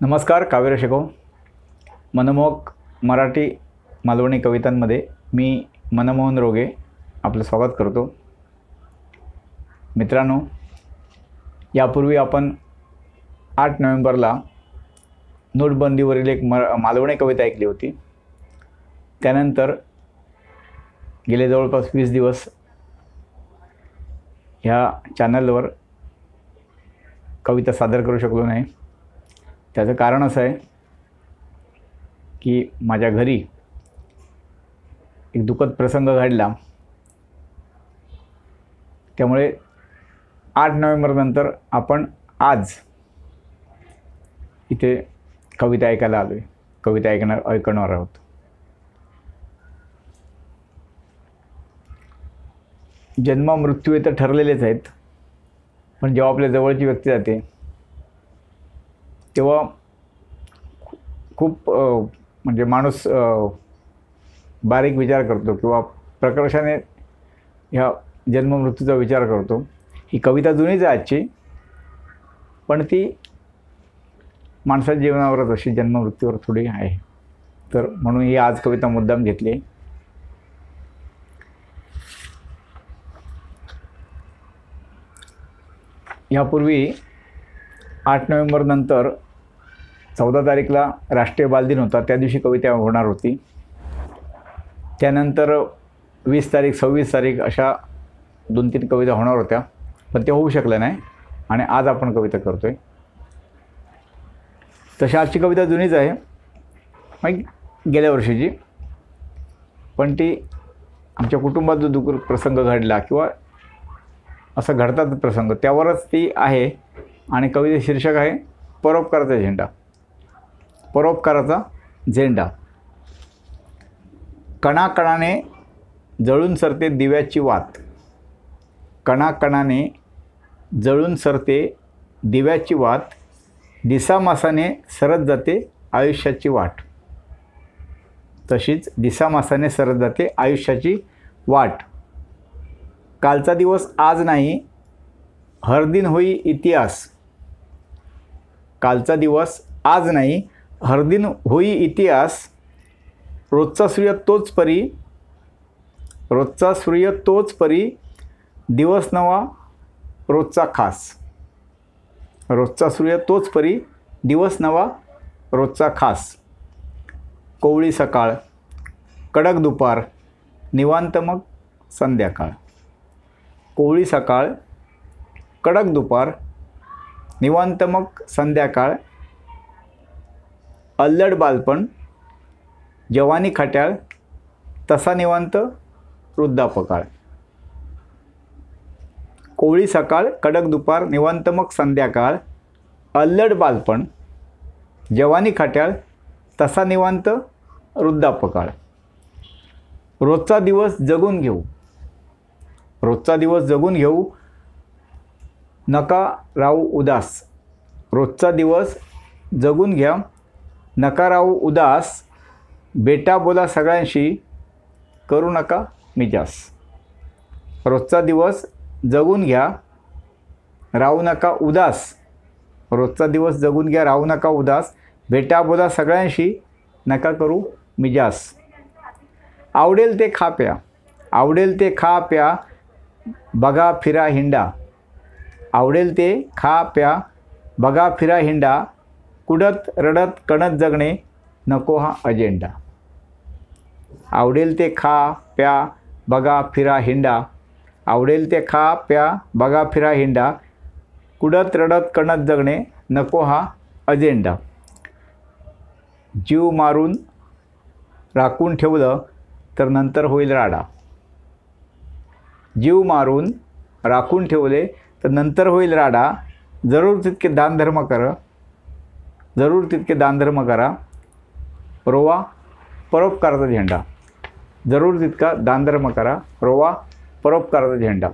नमस्कार. काव्य शिकव मनमोहक मराठी मालवणी कवितांमध्ये मी मनमोहन रोगे आपलं स्वागत करतो. मित्रांनो, यापूर्वी आपण 8 नोव्हेंबरला नोटबंदीवरील एक मालवणी कविता ऐकली होती. त्यानंतर गेले जवळपास 20 दिवस ह्या चॅनलवर कविता सादर करू शकलो नाही. त्याचं कारण असं आहे की माझ्या घरी एक दुःखद प्रसंग घडला. त्यामुळे 8 नोव्हेंबरनंतर आपण आज इथे कविता ऐकायला आलो आहे. कविता ऐकणार आहोत. जन्म मृत्यू हे तर ठरलेलेच आहेत, पण जेव्हा आपल्या जवळची व्यक्ती जाते तेव्हा खूप म्हणजे माणूस बारीक विचार करतो किंवा प्रकर्षाने ह्या जन्ममृत्यूचा विचार करतो. ही कविता जुनीच आहे आजची, पण ती माणसाच्या जीवनावरच अशी जन्ममृत्यूवर थोडी आहे. तर म्हणून ही आज कविता मुद्दाम घेतली. यापूर्वी 8 नोव्हेंबरनंतर 14 तारीखला राष्ट्रीय बालदिन होता. त्या दिवशी कविता होणार होती. त्यानंतर 20 तारीख 26 तारीख अशा 2-3 कविता होणार होत्या, पण ते होऊ शकल्या नाही आणि आज आपण कविता करतो आहे. तशी आजची कविता जुनीच आहे, मग गेल्या वर्षीची, पण ती आमच्या कुटुंबात जो दुःख प्रसंग घडला किंवा असं घडतात प्रसंग त्यावरच ती आहे. आणि कविते शीर्षक आहे परोपकाराचा झेंडा. परोपकाराचा झेंडा. कणाकणाने जळून सरते दिव्याची वात. कणाकणाने जळून सरते दिव्याची वात. दिसामासाने सरत जाते आयुष्याची वाट. तशीच दिसामासाने सरत जाते आयुष्याची वाट. कालचा दिवस आज नाही, हरदिन होई इतिहास. कालचा दिवस आज नाही, हरदिन होई इतिहास. रोजचा सूर्य तोच परी, रोजचा सूर्य तोच परी. दिवस नवा रोजचा खास. रोजचा सूर्य तोच परी, दिवस नवा रोजचा खास. कोवळी सकाळ, कडक दुपार, निवांत मग संध्याकाळ. कोवळी सकाळ, कडक दुपार, निवांत मग संध्याकाळ. अल्लड बालपण, जवानी खट्याळ, तसा निवांत वृद्धापकाळ. कोवळी सकाळ, कडक दुपार, निवांत मग संध्याकाळ. अल्लड बालपण, जवानी खट्याळ, तसा निवांत वृद्धापकाळ. रोजचा दिवस जगून घेऊ. रोजचा दिवस जगून घेऊ, नका राहू उदास. रोजचा दिवस जगून घ्या, नका राहू उदास. बेटा बोला सगळ्यांशी, करू नका मिजास. रोजचा दिवस जगून घ्या, राहू नका उदास. रोजचा दिवस जगून घ्या, राहू नका उदास. बेटा बोला सगळ्यांशी, नका करू मिजास. आवडेल ते खा प्या. आवडेल ते खा प्या, बघा फिरा हिंडा. आवडेल ते खा प्या, बघा फिरा हिंडा. कुडत रडत कणत जगणे, नको हा अजेंडा. आवडेल ते खा प्या, बघा फिरा हिंडा. आवडेल ते खा प्या, बघा फिरा हिंडा. कुडत रडत कणत जगणे, नको हा अजेंडा. जीव मारून राखून ठेवलं तर नंतर होईल राडा. जीव मारून राखून ठेवले तर नंतर होईल राडा. जरूर तितके दानधर्म करा. जरूर तितके दानधर्म करा. रोवा परोपकाराचा झेंडा. जरूर तितका दानधर्म करा. रोवा परोपकाराचा झेंडा.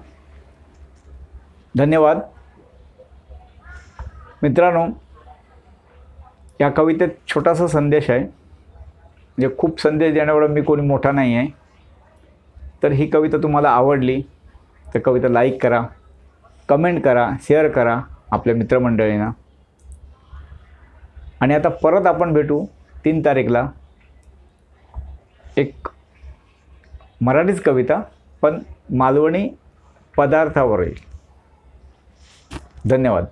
धन्यवाद. मित्रांनो, या कवितेत छोटासा संदेश आहे. म्हणजे खूप संदेश देण्याएवढा मी कोणी मोठा नाही आहे. तर ही कविता तुम्हाला आवडली तर कविता लाईक करा, कमेंट करा, शेअर करा आपल्या मित्रमंडळींना. आणि आता परत आपण भेटू 3 तारीखला एक मराठीच कविता पण मालवणी पदार्थावर येईल. धन्यवाद.